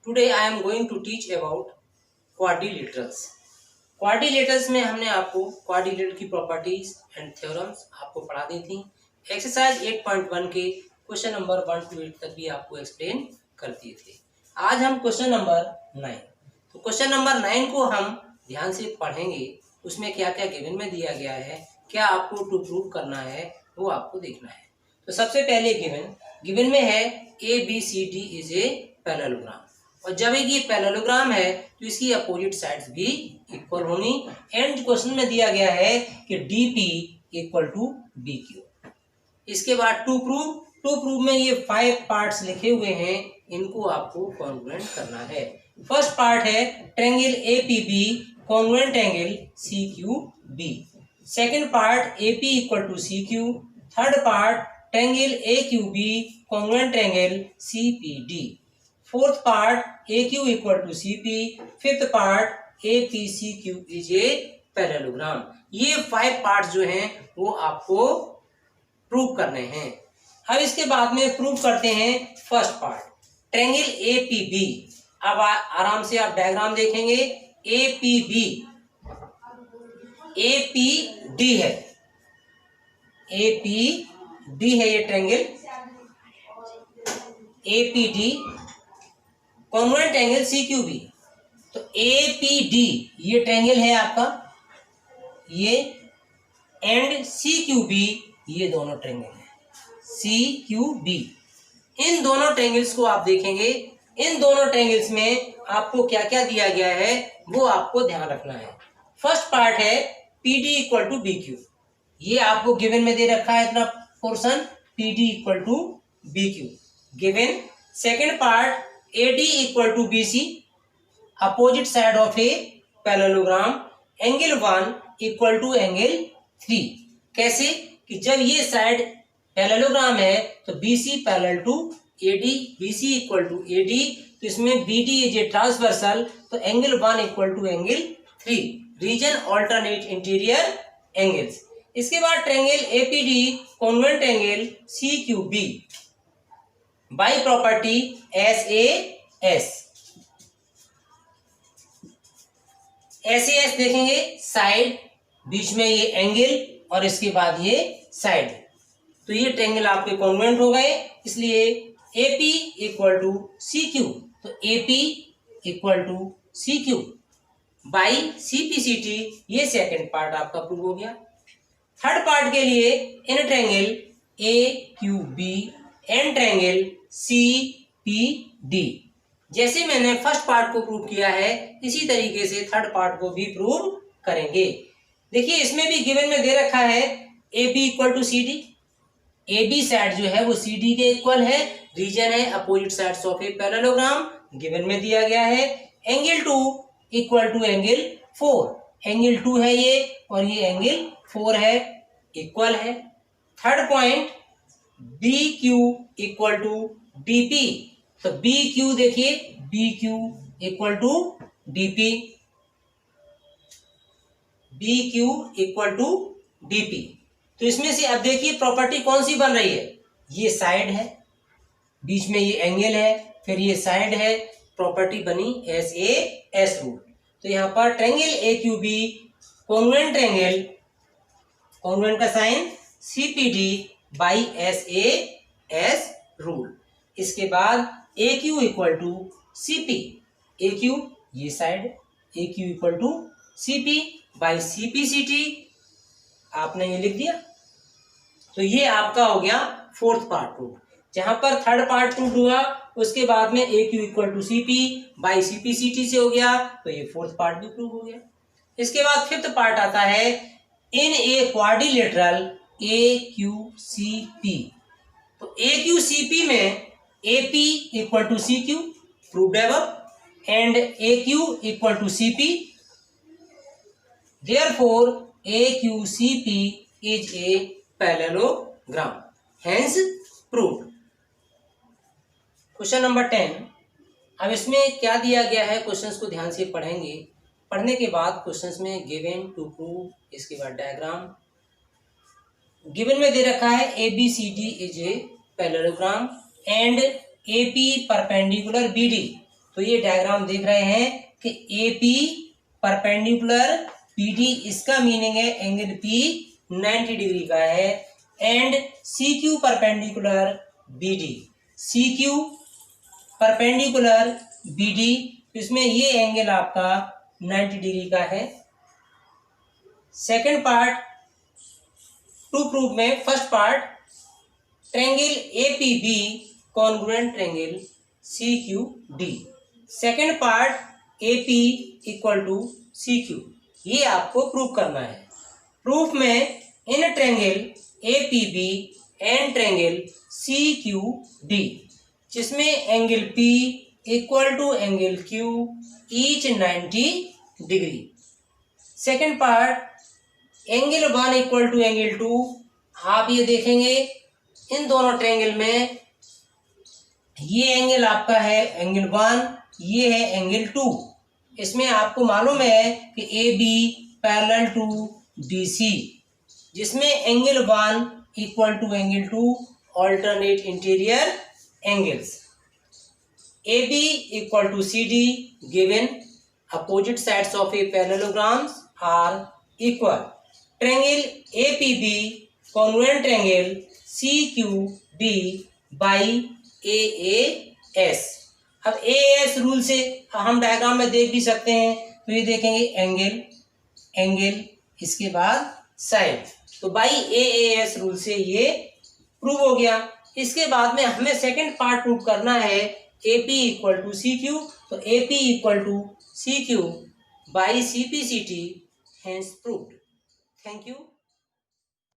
Today I am going to teach about quadrilaterals. Quadrilaterals में हमने आपको क्वाड्रिलेटरल की प्रॉपर्टीज एंड थ्योरम्स आपको पढ़ा दी थी। एक्सरसाइज 8.1 के क्वेश्चन नंबर 1 to 8 तक भी आपको एक्सप्लेन कर दिए थे। आज हम क्वेश्चन नंबर 9, तो क्वेश्चन नंबर 9 को हम ध्यान से पढ़ेंगे। उसमें क्या क्या गिवन में दिया गया है, क्या आपको टू प्रूव करना है, वो आपको देखना है। तो सबसे पहले गिवन में है ABCD इज ए पैरेललोग्राम, और जब ये पैरेललोग्राम है तो इसकी अपोजिट साइड्स भी इक्वल होनी। एंड क्वेश्चन में दिया गया है कि DP इक्वल टू BQ। इसके बाद टू प्रूव में ये 5 पार्ट्स लिखे हुए हैं, इनको आपको कॉन्ग्रुएंट करना है। फर्स्ट पार्ट है triangle APB congruent angle CQB। Second part AP equal to CQ। Third part triangle AQB congruent angle CPD। Fourth part AQ equal to CP। Fifth part APCQ is a parallelogram. ये 5 parts जो हैं वो आपको prove करने हैं। अब इसके बाद में प्रूव करते हैं फर्स्ट पार्ट ट्रायंगल APB। अब आराम से आप डायग्राम देखेंगे। APB APD है, APD है ये triangle. APD congruent angle CQB। तो APD ये ट्रायंगल है आपका, ये एंड CQB ये दोनों ट्रायंगल है CQB। इन दोनों ट्रायंगल्स को आप देखेंगे। इन दोनों ट्रायंगल्स में आपको क्या क्या दिया गया है वो आपको ध्यान रखना है। फर्स्ट पार्ट है PD इक्वल टू BQ, ये आपको गिवन में दे रखा है इतना portion PD equal to BQ given. Second part AD equal to BC opposite side of a parallelogram. Angle 1 equal to angle 3। कैसे कि जब ये साइड पैरेललोग्राम है तो BC parallel to AD, BC equal to AD, तो इसमें BD is a transversal, तो angle 1 equal to angle 3। Reason alternate interior angles. इसके बाद triangle APD congruent angle CQB by property SAS। SAS देखेंगे side, बीच में ये एंगल और इसके बाद ये साइड, तो ये ट्रायंगल आपके कॉन्ग्रुएंट हो गए। इसलिए AP इक्वल टू CQ, तो AP equal to CQ by CPCT, ये सेकंड पार्ट आपका प्रूव हो गया। थर्ड पार्ट के लिए in triangle AQB and triangle CPD, जैसे मैंने फर्स्ट पार्ट को प्रूव किया है इसी तरीके से थर्ड पार्ट को भी प्रूव करेंगे। देखिए इसमें भी गिवन में दे रखा है AB equal to CD। AB side जो है वो CD के इक्वल है, रीजन है opposite sides of a parallelogram, given में दिया गया है। Angle 2 equal to angle 4, angle 2 है ये और ये एंगल 4 है, इक्वल है। Third point BQ equal to DP, तो BQ देखिए BQ equal to DP, BQ equal to DP। तो इसमें से अब देखिए प्रॉपर्टी कौन सी बन रही है, ये साइड है, बीच में ये एंगल है, फिर ये साइड है, प्रॉपर्टी बनी SAS रूल। तो यहाँ पर triangle AQB congruent angle, congruent का sign CPD by SAS rule. इसके बाद AQ equal to CP, AQ ये side, AQ equal to CP by CPCT, आपने ये लिख दिया। तो ये आपका हो गया फोर्थ पार्ट प्रूफ। जहां पर थर्ड पार्ट प्रूफ हुआ उसके बाद में AQ equal to CP by CPCT से हो गया, तो ये फोर्थ पार्ट भी प्रूफ हो गया। इसके बाद फिफ्थ पार्ट आता है इन ए क्वाड्रिलेटरल AQCP, तो AQCP में AP equal to CQ proved above and AQ equal to CP, therefore AQCP is a parallelogram, hence proved। Question number 10। अब इसमें क्या दिया गया है, क्वेश्चंस को ध्यान से पढ़ेंगे। पढ़ने के बाद क्वेश्चंस में गिवन टू प्रूव, इसके बाद डायग्राम। गिवन में दे रखा है ABCD is a parallelogram and AP perpendicular BD, तो ये डायग्राम देख रहे हैं कि AP परपेंडिकुलर PD, इसका मीनिंग है एंगल P 90 डिग्री का है, and CQ perpendicular BD, CQ perpendicular BD, इसमें ये एंगल आपका 90 डिग्री का है। सेकंड पार्ट टू प्रूफ में, first part triangle APB congruent triangle CQD, second part AP equal to CQ, ये आपको प्रूफ करना है। प्रूफ में इन triangle APB and triangle CQD, जिसमें angle P equal to angle Q each 90 degree. Second part angle 1 equal to angle 2, आप ये देखेंगे इन दोनों ट्रायंगल में ये एंगल आपका है एंगल 1, ये है एंगल 2। इसमें आपको मालूम है कि AB पैरेलल टू BC, जिसमें angle 1 equal to angle 2 alternate interior angles. AB equal to CD given opposite sides of a parallelogram are equal. Triangle APB congruent triangle CQD by AAS। अब AAS rule से हम diagram में देख भी सकते हैं, तो ये देखेंगे एंगल इसके बाद साइड, तो बाई AAS रूल से ये प्रूव हो गया। इसके बाद में हमें सेकंड पार्ट प्रूव करना है AP इक्वल टू CQ, तो AP equal to CQ by CPCT, hence proved। Thank you.